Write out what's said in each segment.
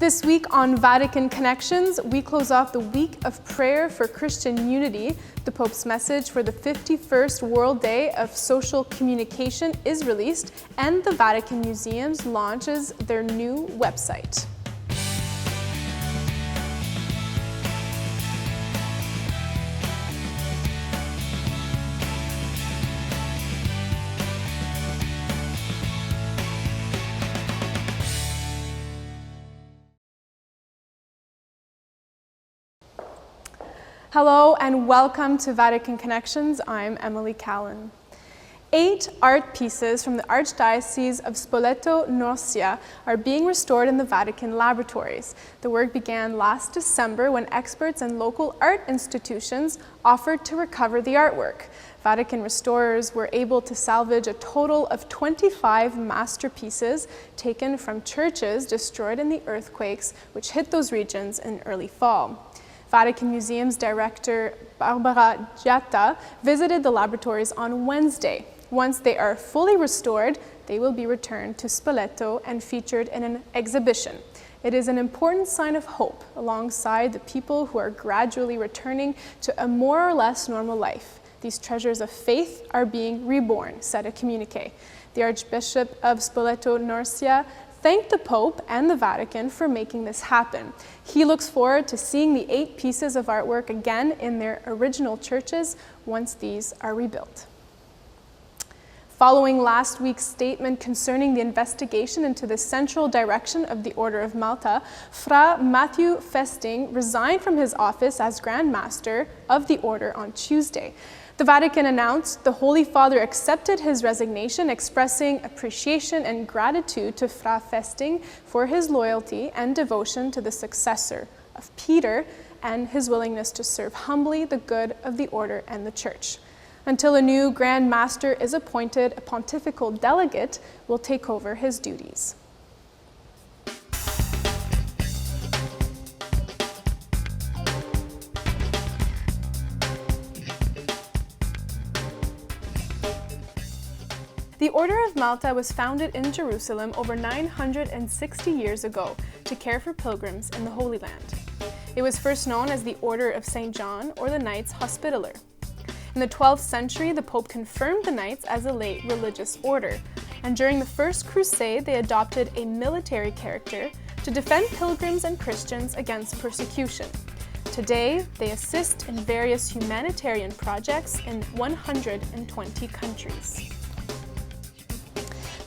This week on Vatican Connections, we close off the week of prayer for Christian unity. The Pope's message for the 51st World Day of Social Communication is released, and the Vatican Museum launches their new website. Hello and welcome to Vatican Connections. I'm Emily Callan. 8 art pieces from the Archdiocese of Spoleto-Norcia are being restored in the Vatican laboratories. The work began last December when experts and local art institutions offered to recover the artwork. Vatican restorers were able to salvage a total of 25 masterpieces taken from churches destroyed in the earthquakes which hit those regions in early fall. Vatican Museum's director, Barbara Giatta, visited the laboratories on Wednesday. Once they are fully restored, they will be returned to Spoleto and featured in an exhibition. It is an important sign of hope alongside the people who are gradually returning to a more or less normal life. These treasures of faith are being reborn, said a communique. The Archbishop of Spoleto-Norcia thanked the Pope and the Vatican for making this happen. He looks forward to seeing the 8 pieces of artwork again in their original churches once these are rebuilt. Following last week's statement concerning the investigation into the central direction of the Order of Malta, Fra Matthew Festing resigned from his office as Grand Master of the Order on Tuesday. The Vatican announced the Holy Father accepted his resignation, expressing appreciation and gratitude to Fra Festing for his loyalty and devotion to the successor of Peter and his willingness to serve humbly the good of the Order and the Church. Until a new Grand Master is appointed, a pontifical delegate will take over his duties. The Order of Malta was founded in Jerusalem over 960 years ago to care for pilgrims in the Holy Land. It was first known as the Order of St. John or the Knights Hospitaller. In the 12th century, the Pope confirmed the Knights as a lay religious order, and during the First Crusade, they adopted a military character to defend pilgrims and Christians against persecution. Today, they assist in various humanitarian projects in 120 countries.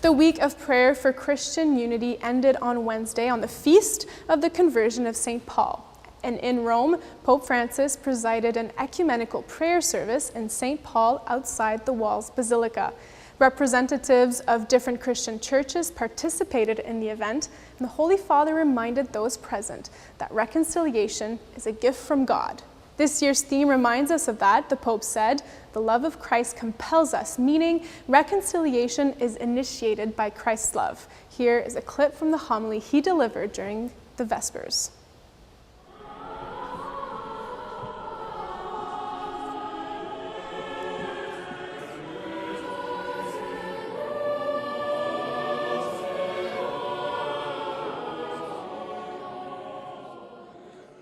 The week of prayer for Christian unity ended on Wednesday on the feast of the conversion of St. Paul. And in Rome, Pope Francis presided an ecumenical prayer service in St. Paul outside the Walls Basilica. Representatives of different Christian churches participated in the event, and the Holy Father reminded those present that reconciliation is a gift from God. This year's theme reminds us of that. The Pope said, "The love of Christ compels us," meaning reconciliation is initiated by Christ's love. Here is a clip from the homily he delivered during the Vespers.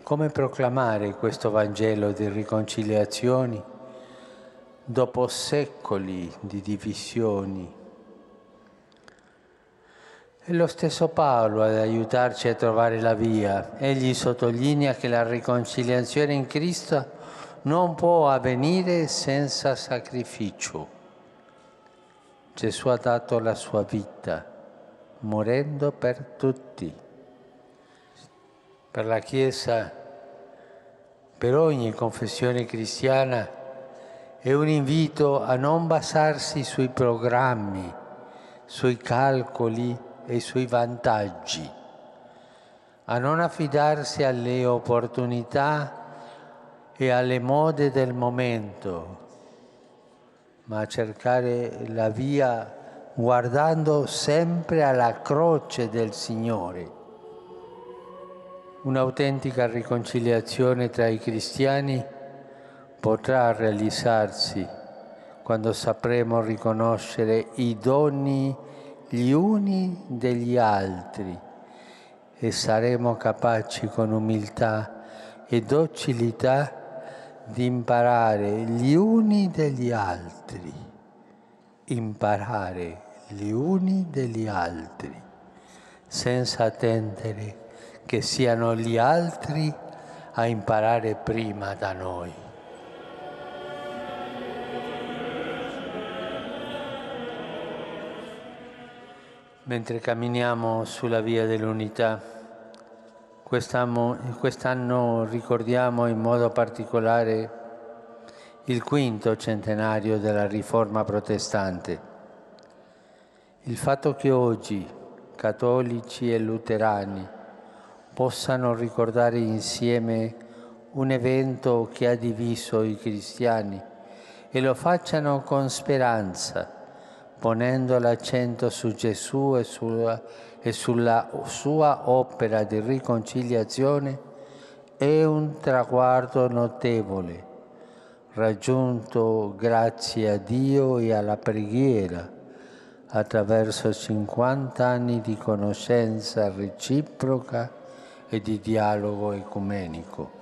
Come proclamare questo Vangelo di riconciliazioni dopo secoli di divisioni? È lo stesso Paolo ad aiutarci a trovare la via. Egli sottolinea che la riconciliazione in Cristo non può avvenire senza sacrificio. Gesù ha dato la sua vita, morendo per tutti. Per la Chiesa, per ogni confessione cristiana, è un invito a non basarsi sui programmi, sui calcoli e sui vantaggi, a non affidarsi alle opportunità e alle mode del momento, ma a cercare la via guardando sempre alla croce del Signore. Un'autentica riconciliazione tra i cristiani potrà realizzarsi quando sapremo riconoscere i doni gli uni degli altri e saremo capaci con umiltà e docilità di imparare gli uni degli altri, imparare gli uni degli altri, senza attendere che siano gli altri a imparare prima da noi. Mentre camminiamo sulla via dell'unità, quest'anno ricordiamo in modo particolare il quinto centenario della Riforma protestante. Il fatto che oggi cattolici e luterani possano ricordare insieme un evento che ha diviso i cristiani e lo facciano con ponendo l'accento su Gesù e sulla sua opera di riconciliazione, è un traguardo notevole, raggiunto grazie a Dio e alla preghiera, attraverso 50 anni di conoscenza reciproca e di dialogo ecumenico.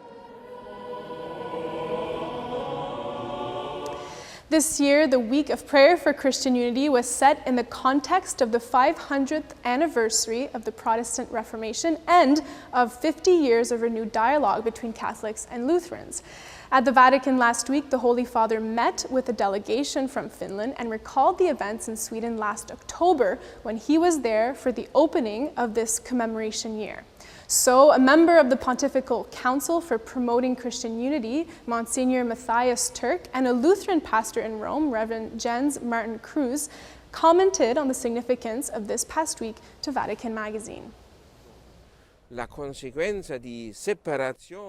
This year, the Week of Prayer for Christian Unity was set in the context of the 500th anniversary of the Protestant Reformation and of 50 years of renewed dialogue between Catholics and Lutherans. At the Vatican last week, the Holy Father met with a delegation from Finland and recalled the events in Sweden last October when he was there for the opening of this commemoration year. So, a member of the Pontifical Council for Promoting Christian Unity, Monsignor Matthias Turk, and a Lutheran pastor in Rome, Reverend Jens Martin Cruz, commented on the significance of this past week to Vatican Magazine.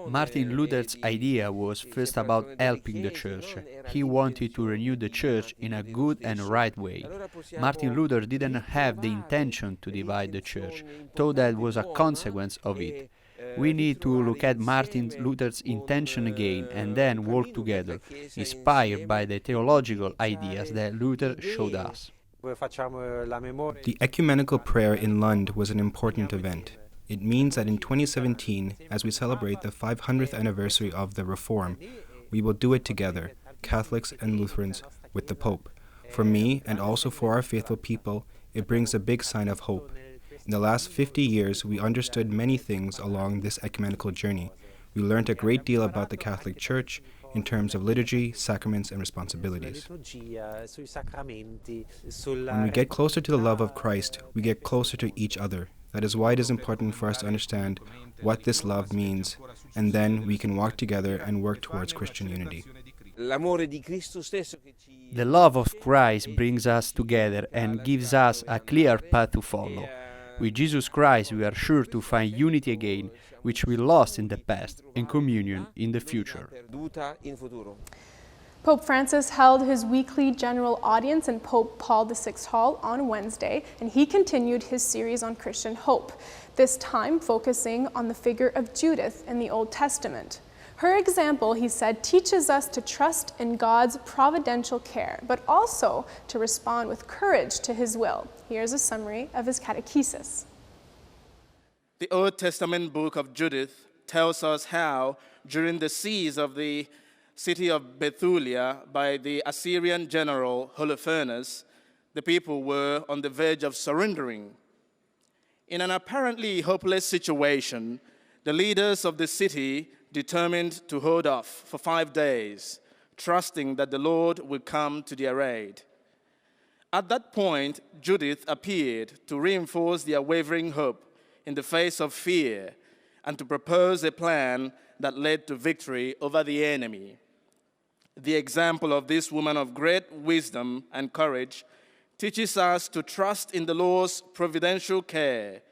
Martin Luther's idea was first about helping the Church. He wanted to renew the Church in a good and right way. Martin Luther didn't have the intention to divide the Church, though that was a consequence of it. We need to look at Martin Luther's intention again and then work together, inspired by the theological ideas that Luther showed us. The ecumenical prayer in Lund was an important event. It means that in 2017, as we celebrate the 500th anniversary of the Reform, we will do it together, Catholics and Lutherans, with the Pope. For me, and also for our faithful people, it brings a big sign of hope. In the last 50 years, we understood many things along this ecumenical journey. We learned a great deal about the Catholic Church in terms of liturgy, sacraments, and responsibilities. When we get closer to the love of Christ, we get closer to each other. That is why it is important for us to understand what this love means, and then we can walk together and work towards Christian unity. The love of Christ brings us together and gives us a clear path to follow. With Jesus Christ, we are sure to find unity again, which we lost in the past, and communion in the future. Pope Francis held his weekly general audience in Pope Paul VI Hall on Wednesday, and he continued his series on Christian hope, this time focusing on the figure of Judith in the Old Testament. Her example, he said, teaches us to trust in God's providential care, but also to respond with courage to his will. Here's a summary of his catechesis. The Old Testament book of Judith tells us how, during the siege of the city of Bethulia by the Assyrian general Holofernes, the people were on the verge of surrendering. In an apparently hopeless situation, the leaders of the city determined to hold off for 5 days, trusting that the Lord would come to their aid. At that point, Judith appeared to reinforce their wavering hope in the face of fear and to propose a plan that led to victory over the enemy. The example of this woman of great wisdom and courage teaches us to trust in the Lord's providential care,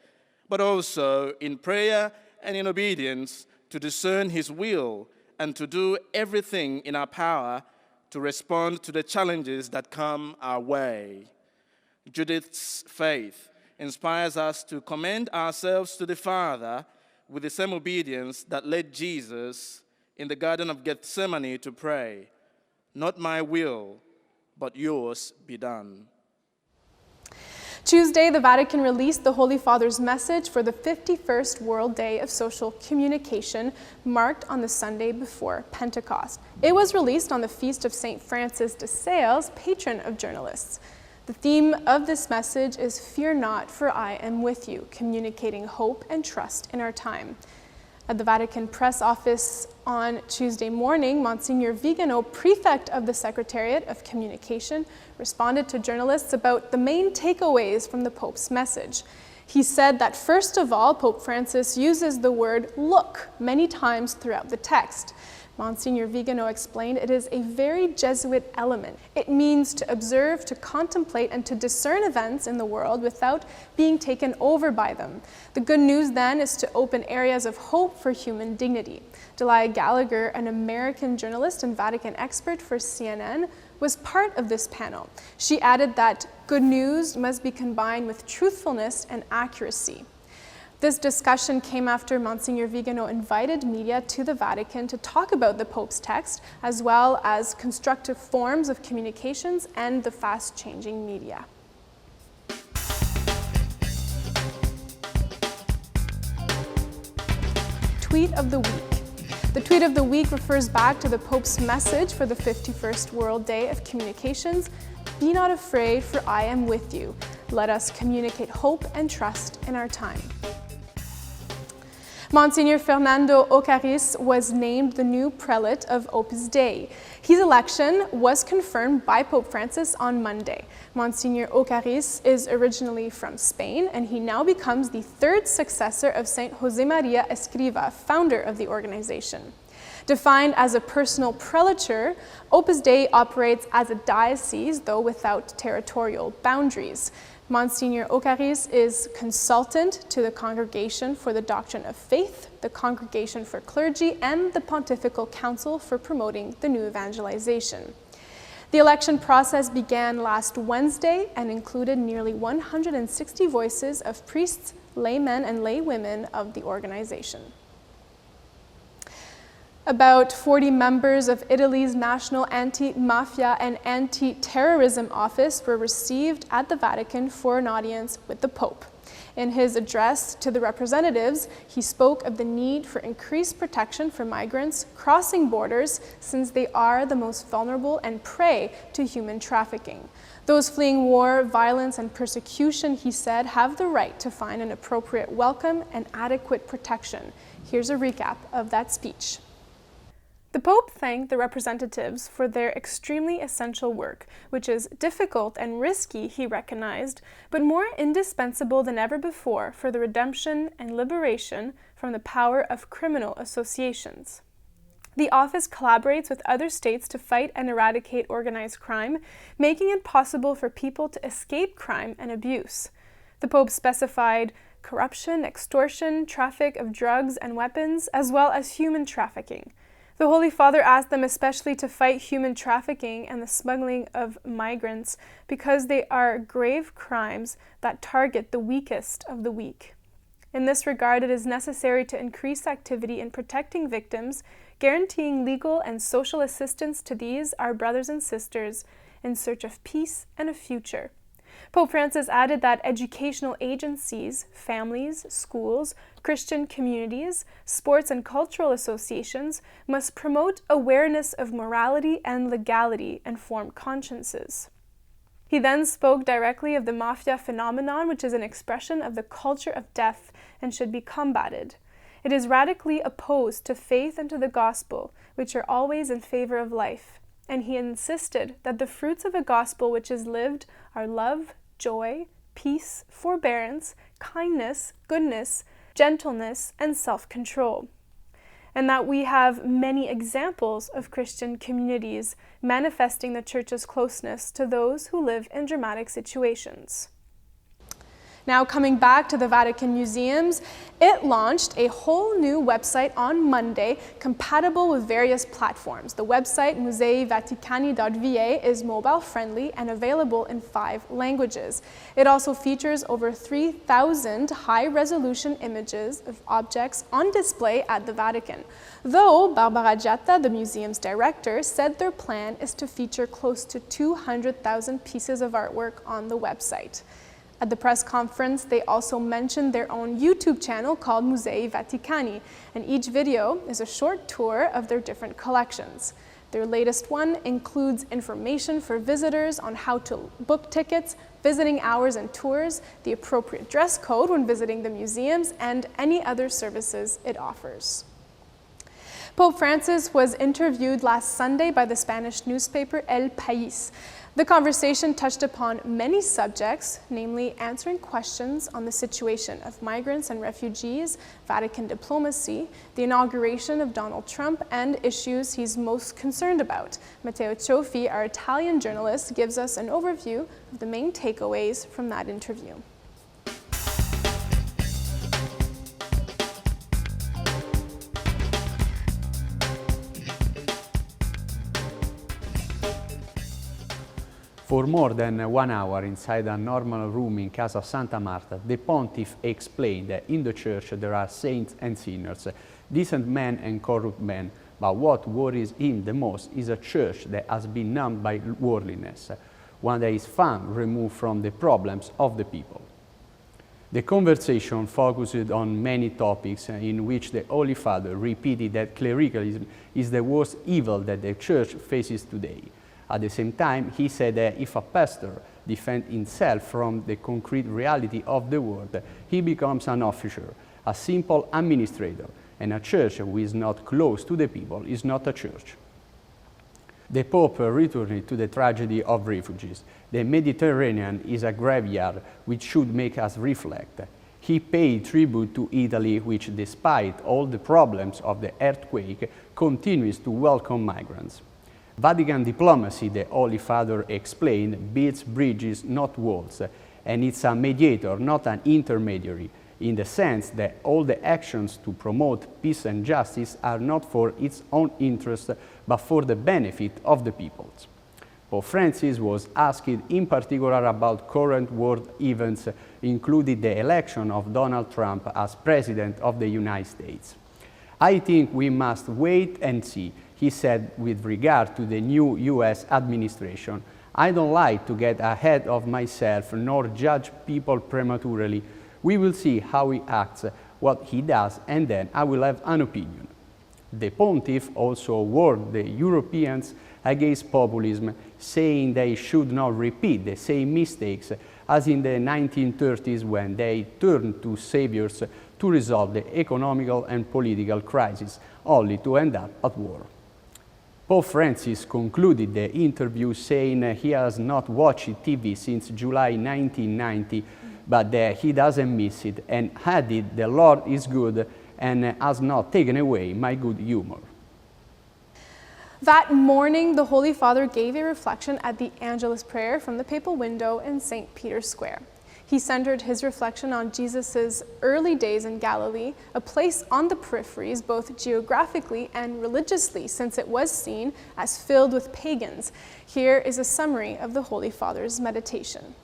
but also in prayer and in obedience to discern his will and to do everything in our power to respond to the challenges that come our way. Judith's faith inspires us to commend ourselves to the Father with the same obedience that led Jesus in the Garden of Gethsemane to pray, "Not my will, but yours be done." Tuesday, the Vatican released the Holy Father's message for the 51st World Day of Social Communication, marked on the Sunday before Pentecost. It was released on the feast of St. Francis de Sales, patron of journalists. The theme of this message is "Fear not, for I am with you," communicating hope and trust in our time. At the Vatican press office on Tuesday morning, Monsignor Vigano, prefect of the Secretariat of Communication, responded to journalists about the main takeaways from the Pope's message. He said that first of all, Pope Francis uses the word "look" many times throughout the text. Monsignor Vigano explained it is a very Jesuit element. It means to observe, to contemplate, and to discern events in the world without being taken over by them. The good news then is to open areas of hope for human dignity. Delia Gallagher, an American journalist and Vatican expert for CNN, was part of this panel. She added that good news must be combined with truthfulness and accuracy. This discussion came after Monsignor Vigano invited media to the Vatican to talk about the Pope's text, as well as constructive forms of communications and the fast-changing media. Tweet of the week. The tweet of the week refers back to the Pope's message for the 51st World Day of Communications. "Be not afraid, for I am with you. Let us communicate hope and trust in our time." Monsignor Fernando Ocaris was named the new prelate of Opus Dei. His election was confirmed by Pope Francis on Monday. Monsignor Ocaris is originally from Spain, and he now becomes the third successor of Saint Josemaria Escriva, founder of the organization. Defined as a personal prelature, Opus Dei operates as a diocese, though without territorial boundaries. Monsignor Ocaris is consultant to the Congregation for the Doctrine of Faith, the Congregation for Clergy, and the Pontifical Council for Promoting the New Evangelization. The election process began last Wednesday and included nearly 160 voices of priests, laymen, and laywomen of the organization. About 40 members of Italy's National Anti-Mafia and Anti-Terrorism Office were received at the Vatican for an audience with the Pope. In his address to the representatives, he spoke of the need for increased protection for migrants crossing borders, since they are the most vulnerable and prey to human trafficking. Those fleeing war, violence, and persecution, he said, have the right to find an appropriate welcome and adequate protection. Here's a recap of that speech. The Pope thanked the representatives for their extremely essential work, which is difficult and risky, he recognized, but more indispensable than ever before for the redemption and liberation from the power of criminal associations. The office collaborates with other states to fight and eradicate organized crime, making it possible for people to escape crime and abuse. The Pope specified corruption, extortion, traffic of drugs and weapons, as well as human trafficking. The Holy Father asked them especially to fight human trafficking and the smuggling of migrants because they are grave crimes that target the weakest of the weak. In this regard, it is necessary to increase activity in protecting victims, guaranteeing legal and social assistance to these, our brothers and sisters, in search of peace and a future. Pope Francis added that educational agencies, families, schools, Christian communities, sports and cultural associations must promote awareness of morality and legality and form consciences. He then spoke directly of the mafia phenomenon, which is an expression of the culture of death and should be combated. It is radically opposed to faith and to the gospel, which are always in favor of life. And he insisted that the fruits of a gospel which is lived are love, joy, peace, forbearance, kindness, goodness, gentleness, and self-control. And that we have many examples of Christian communities manifesting the Church's closeness to those who live in dramatic situations. Now, coming back to the Vatican Museums, it launched a whole new website on Monday compatible with various platforms. The website museivaticani.va is mobile-friendly and available in 5 languages. It also features over 3,000 high-resolution images of objects on display at the Vatican. Though Barbara Giatta, the museum's director, said their plan is to feature close to 200,000 pieces of artwork on the website. At the press conference, they also mentioned their own YouTube channel called Musei Vaticani, and each video is a short tour of their different collections. Their latest one includes information for visitors on how to book tickets, visiting hours and tours, the appropriate dress code when visiting the museums, and any other services it offers. Pope Francis was interviewed last Sunday by the Spanish newspaper El Pais. The conversation touched upon many subjects, namely answering questions on the situation of migrants and refugees, Vatican diplomacy, the inauguration of Donald Trump, and issues he's most concerned about. Matteo Cioffi, our Italian journalist, gives us an overview of the main takeaways from that interview. For more than 1 hour inside a normal room in Casa Santa Marta, the Pontiff explained that in the Church there are saints and sinners, decent men and corrupt men, but what worries him the most is a Church that has been numbed by worldliness, one that is far removed from the problems of the people. The conversation focused on many topics in which the Holy Father repeated that clericalism is the worst evil that the Church faces today. At the same time, he said that if a pastor defends himself from the concrete reality of the world, he becomes an officer, a simple administrator, and a church who is not close to the people is not a church. The Pope returned to the tragedy of refugees. The Mediterranean is a graveyard which should make us reflect. He paid tribute to Italy, which, despite all the problems of the earthquake, continues to welcome migrants. Vatican diplomacy, the Holy Father explained, builds bridges, not walls, and it's a mediator, not an intermediary, in the sense that all the actions to promote peace and justice are not for its own interest, but for the benefit of the peoples. Pope Francis was asked in particular about current world events, including the election of Donald Trump as President of the United States. I think we must wait and see, he said with regard to the new US administration. I don't like to get ahead of myself nor judge people prematurely. We will see how he acts, what he does, and then I will have an opinion. The Pontiff also warned the Europeans against populism, saying they should not repeat the same mistakes as in the 1930s when they turned to saviors to resolve the economical and political crisis, only to end up at war. Pope Francis concluded the interview saying he has not watched TV since July 1990, but that he doesn't miss it, and added, "The Lord is good and has not taken away my good humor." That morning, the Holy Father gave a reflection at the Angelus prayer from the papal window in St. Peter's Square. He centered his reflection on Jesus' early days in Galilee, a place on the peripheries both geographically and religiously, since it was seen as filled with pagans. Here is a summary of the Holy Father's meditation.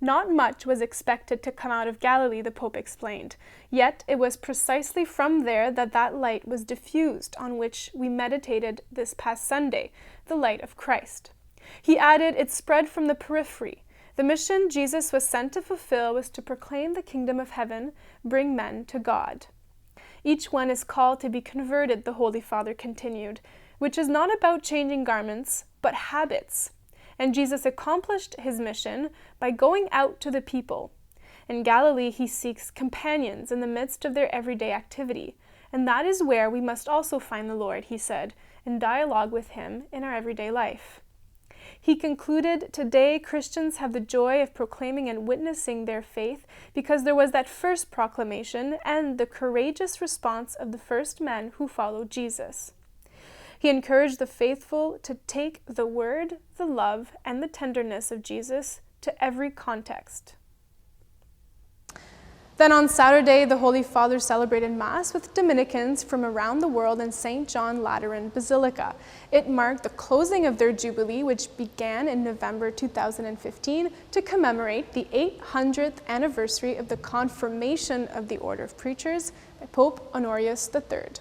Not much was expected to come out of Galilee, the Pope explained. Yet it was precisely from there that that light was diffused on which we meditated this past Sunday, the light of Christ. He added, it spread from the periphery. The mission Jesus was sent to fulfill was to proclaim the kingdom of heaven, bring men to God. Each one is called to be converted, the Holy Father continued, which is not about changing garments, but habits. And Jesus accomplished his mission by going out to the people. In Galilee, he seeks companions in the midst of their everyday activity. And that is where we must also find the Lord, he said, in dialogue with him in our everyday life. He concluded, today Christians have the joy of proclaiming and witnessing their faith because there was that first proclamation and the courageous response of the first men who followed Jesus. He encouraged the faithful to take the word, the love, and the tenderness of Jesus to every context. Then on Saturday, the Holy Father celebrated Mass with Dominicans from around the world in St. John Lateran Basilica. It marked the closing of their Jubilee, which began in November 2015 to commemorate the 800th anniversary of the confirmation of the Order of Preachers by Pope Honorius III.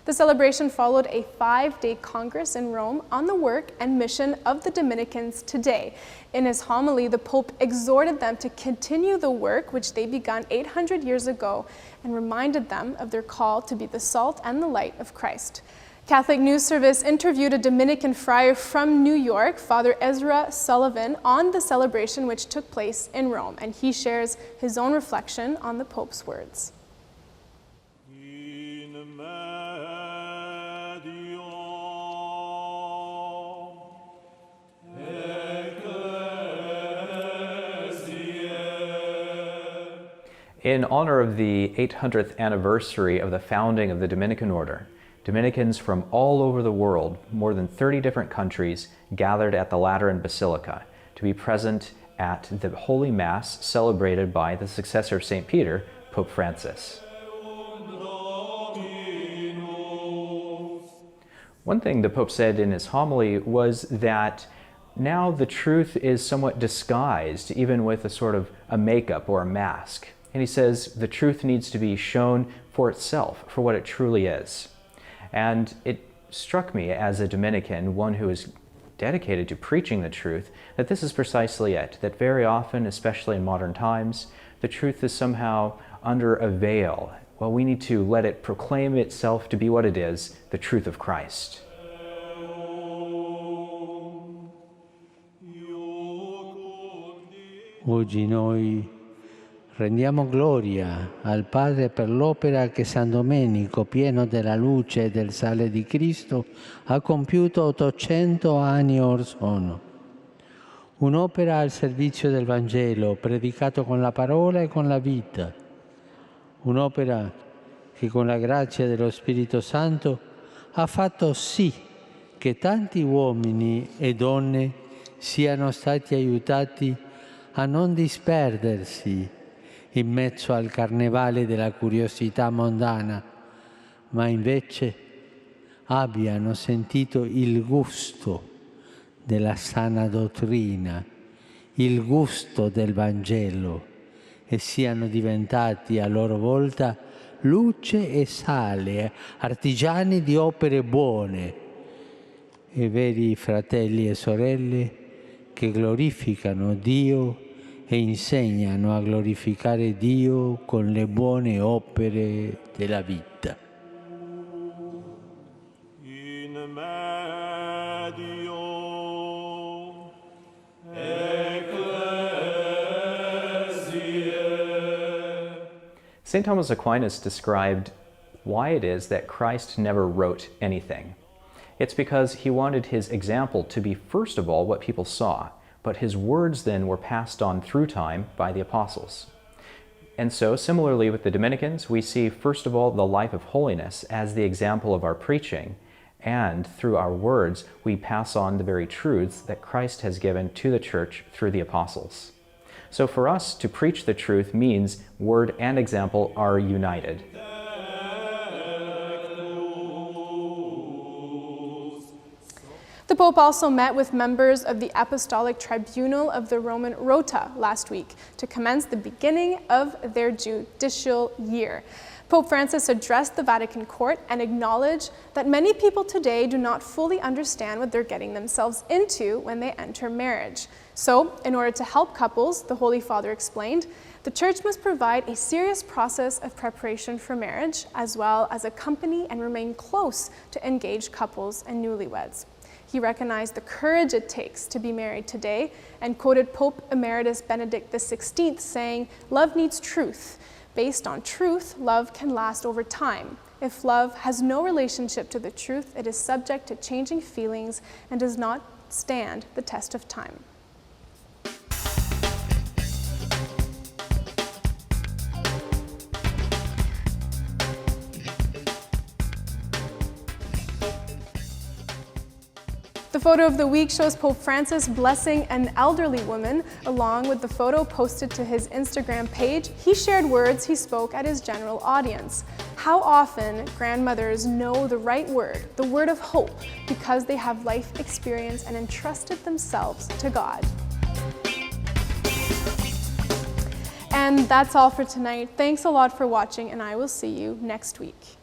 The celebration followed a 5-day Congress in Rome on the work and mission of the Dominicans today. In his homily, the Pope exhorted them to continue the work which they began 800 years ago and reminded them of their call to be the salt and the light of Christ. Catholic News Service interviewed a Dominican friar from New York, Father Ezra Sullivan, on the celebration which took place in Rome, and he shares his own reflection on the Pope's words. In honor of the 800th anniversary of the founding of the Dominican Order, Dominicans from all over the world, more than 30 different countries, gathered at the Lateran Basilica to be present at the Holy Mass celebrated by the successor of St. Peter, Pope Francis. One thing the Pope said in his homily was that now the truth is somewhat disguised, even with a sort of a makeup or a mask. And he says the truth needs to be shown for itself, for what it truly is. And it struck me as a Dominican, one who is dedicated to preaching the truth, that this is precisely it, that very often, especially in modern times, the truth is somehow under a veil. Well, we need to let it proclaim itself to be what it is, the truth of Christ. Oggi noi rendiamo gloria al Padre per l'opera che San Domenico, pieno della luce e del sale di Cristo, ha compiuto 800 anni or sono. Un'opera al servizio del Vangelo, predicato con la parola e con la vita. Un'opera che con la grazia dello Spirito Santo ha fatto sì che tanti uomini e donne siano stati aiutati a non disperdersi in mezzo al carnevale della curiosità mondana, ma invece abbiano sentito il gusto della sana dottrina, il gusto del Vangelo e siano diventati a loro volta luce e sale, artigiani di opere buone e veri fratelli e sorelle che glorificano Dio e insegnano a glorificare Dio con le buone opere della vita. In medio St. Thomas Aquinas described why it is that Christ never wrote anything. It's because he wanted his example to be, first of all, what people saw, but his words then were passed on through time by the apostles. And so, similarly with the Dominicans, we see, first of all, the life of holiness as the example of our preaching, and through our words, we pass on the very truths that Christ has given to the Church through the apostles. So for us, to preach the truth means word and example are united. The Pope also met with members of the Apostolic Tribunal of the Roman Rota last week to commence the beginning of their judicial year. Pope Francis addressed the Vatican court and acknowledged that many people today do not fully understand what they're getting themselves into when they enter marriage. So, in order to help couples, the Holy Father explained, the Church must provide a serious process of preparation for marriage, as well as accompany and remain close to engaged couples and newlyweds. He recognized the courage it takes to be married today and quoted Pope Emeritus Benedict XVI saying, "Love needs truth. Based on truth, love can last over time. If love has no relationship to the truth, it is subject to changing feelings and does not stand the test of time." The photo of the week shows Pope Francis blessing an elderly woman. Along with the photo posted to his Instagram page, he shared words he spoke at his general audience. How often grandmothers know the right word, the word of hope, because they have life experience and entrusted themselves to God. And that's all for tonight. Thanks a lot for watching, and I will see you next week.